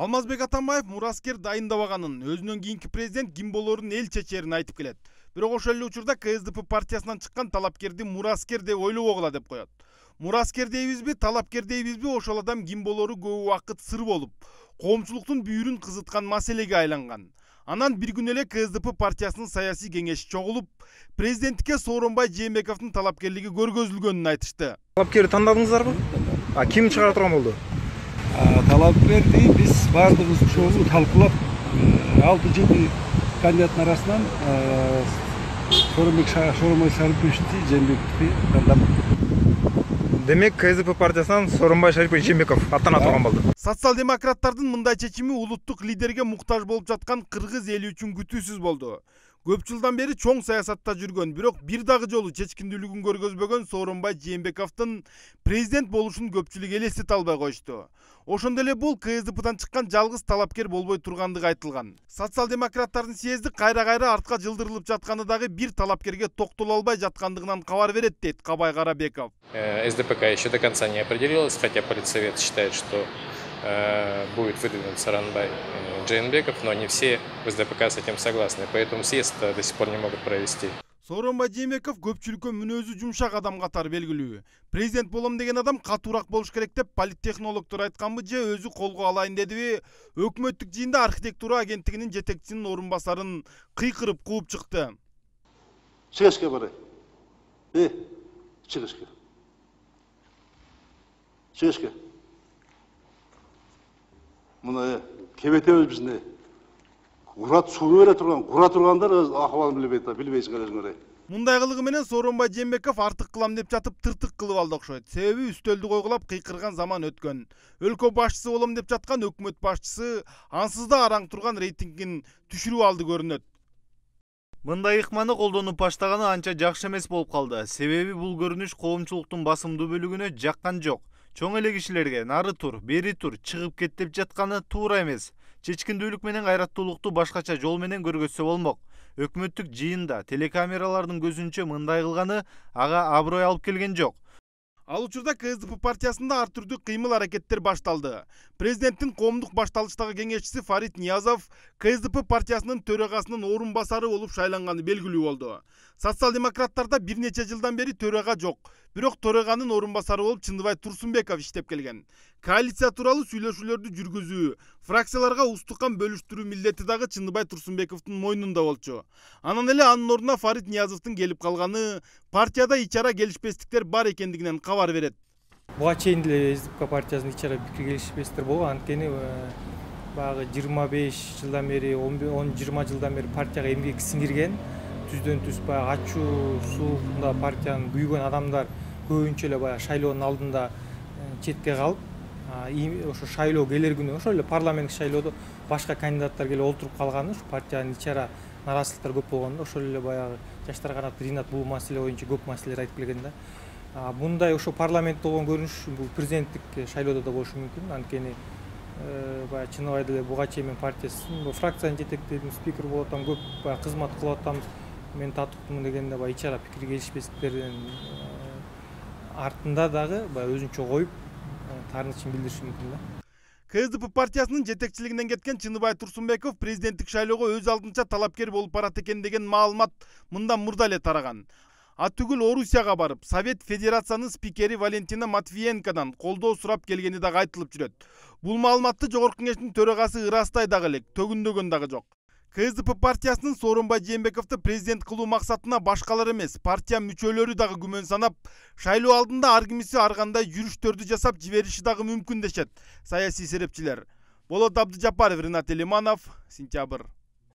Алмазбек Атамбаев мураскер дайындабаганын, өзүнөн кийинки президент ким болорун эл чечерин айтып келет. Бирок ошол эле учурда КСДП партиясынан чыккан талапкерди мураскер деп ойлобогула деп коет. Мураскер дейбизби, талапкер дейбизби, ошол адам ким болору көп убакыт сыр болуп, коомчулуктун бүйүрүн кызыткан маселеге айланган. Анан бир күн эле КСДП партиясынын саясий кеңеши чогулуп, президенттикке Сооронбай Жээнбековдун талапкерлиги көргөзүлгөнүн айтышты. Талапкерди тандадыңыздарбы? Ким чыгара турган болду? Талапкерди биз баардыгыбыз чогуу талкуулап 6-7 кандидаттын арасынан Сооронбай Шариповичти, Жээнбековди тандап. Демек КСДП партиясынан Сооронбай Шарипович Жээнбеков аттана турган болду. Социал-демократтардын мындай чечими улуттук лидерге муктаж болуп жаткан кыргыз эли үчүн күтүүсүз болду. Көп жылдан бери чоң саясатта жүргөн, бирок бир дагы жолу чечкиндүүлүгүн көргөзбөгөн Сооронбай Жээнбековдун президент болушун көпчүлүк элестете албай коюшту. Ошондой эле бул КСДПдан чыккан жалгыз талапкер болбой тургандыгы айтылган. Социал-демократтардын съезди кайра-кайра артка жылдырылып жатканы дагы бир талапкерге токтоло албай жаткандыгынан кабар берет, дейт Кабай Карабеков. СДПК еще до конца не определилась, хотя политсовет считает, что будет выдвинут Сооронбай Жээнбеков, но не все в СДПК с этим согласны, поэтому съезд до сих пор не могут провести. Сооронбай Жээнбеков көпчүлүккө мүнөзү жумшак адам катары белгилүү. Президент болом деген адам катуураак болуш керек деп политтехнологдор айтканбы же өзү колго алайын дедиби? Өкмөттүк жыйында архитектура агенттигинин жетекчисинин орун басарын кыйкырып кууп чыкты. Чыгышка барай. Чыгышка. Чыгышка. Мына кебетебиз бизне. Урат суу бере турган, кура тургандар акыбалын билбейсиң өзүңөр. Мындай кылыгы менен Сооронбай Жээнбеков артык кылам деп жатып тыртык кылып алды окшойт. Себеби үстөлдү койгулап кыйкырган заман өткөн. Өлкө башчысы болом деп жаткан өкмөт башчысы ансыз да араң турган рейтингин түшүрүп алды көрүнөт. Мындай ыкманы колдонуп баштаганы анча жакшы эмес болуп калды. Себеби бул көрүнүш коомчулуктун басымдуу бөлүгүнө жаккан жок. Чоң эле кишилерге нары тур, бери тур, чыгып кет деп жатканы туура эмес. Чечкиндүүлүк менен кайраттуулукту башкача жол менен көргөзсө болмок. Өкмөттүк жыйында телекамералардын көзүнчө мындай кылганы ага аброй алып келген жок. Ал учурда КСДП партиясында ар түрдүү кыймыл аракеттер башталды. Президенттин коомдук башталыштагы кеңешчиси Фарид Ниязов КСДП партиясынын төрагасынын орун басары болуп шайланганы белгилүү болду. Социал-демократтарда бир нече жылдан бери төрага жок. Бирок төраганын орун басары болуп Чындыбай Турсунбеков иштеп келген. Коалиция тууралуу сүйлөшүүлөрдү жүргүзүү, фракцияларга устукан бөлүштүрүү милдети дагы Чындыбай Турсунбековдун мойнунда болчу. Анан эле анын ордуна Фарид Ниязовдун келип калганы партияда ичара келишпестиктер бар экендигинен кабар берет. Буга чейин деле СДПК партиясынын ичара пикир келишпестиктер болгон. Анткени баягы 25 жылдан бери, 10-20 жылдан бери партияга эмгек сиңирген, түздөн түз баягы ачуу суукунда партиянын күйгөн адамдар көбүнчө эле баягы шайлоонун алдында четке калып, ошо шайлоо келер күнү ошол эле парламенттик шайлоодо башка кандидаттар келип олтуруп калганы, ушу партиянын ичара нараазычылыктар көп болгондо ошол эле баягы жаштар канаты Ринат бул маселе боюнча көп маселелер айтып келген да. Мындай ошо парламентте болгон көрүнүш бул президенттик шайлоодо да болушу мүмкүн. Анткени баягы Чыныбай деле буга чейин мен партиясынын фракциянын жетектейм, спикер болуп атам, көп баягы кызмат кылып атам, мен татыктымын дегенде баягы ичара пикир келишпестиктердин артында дагы баягы өзүнчө коюп таарынычын билдириши мүмкүн да. КСДП партиясынын жетекчилигинен кеткен Чындыбай Турсунбеков президенттик шайлоого өз алдынча талапкер болуп барат экен деген маалымат мындан мурда эле тараган. Түгүл Орусияга барып, Совет Федерациянын спикери Валентина Матвиенкодан колдоо сурап келгени дагы айтылып жүрөт. Бул маалыматты жогорку кеңештин төрагасы ырастай дагы элек, төгүндөгөн дагы жок. КСДП партиясынын Сооронбай Жээнбековду президент кылуу максатына башкалар эмес, партия мүчөлөрү дагы күмөн санап, шайлоо алдында ар кимиси ар кандай жүрүштөрдү жасап жибериши дагы мүмкүн дешет саясий серепчилер. Болот Абдыжапаров, Ринат Элиманов, Сентябрь.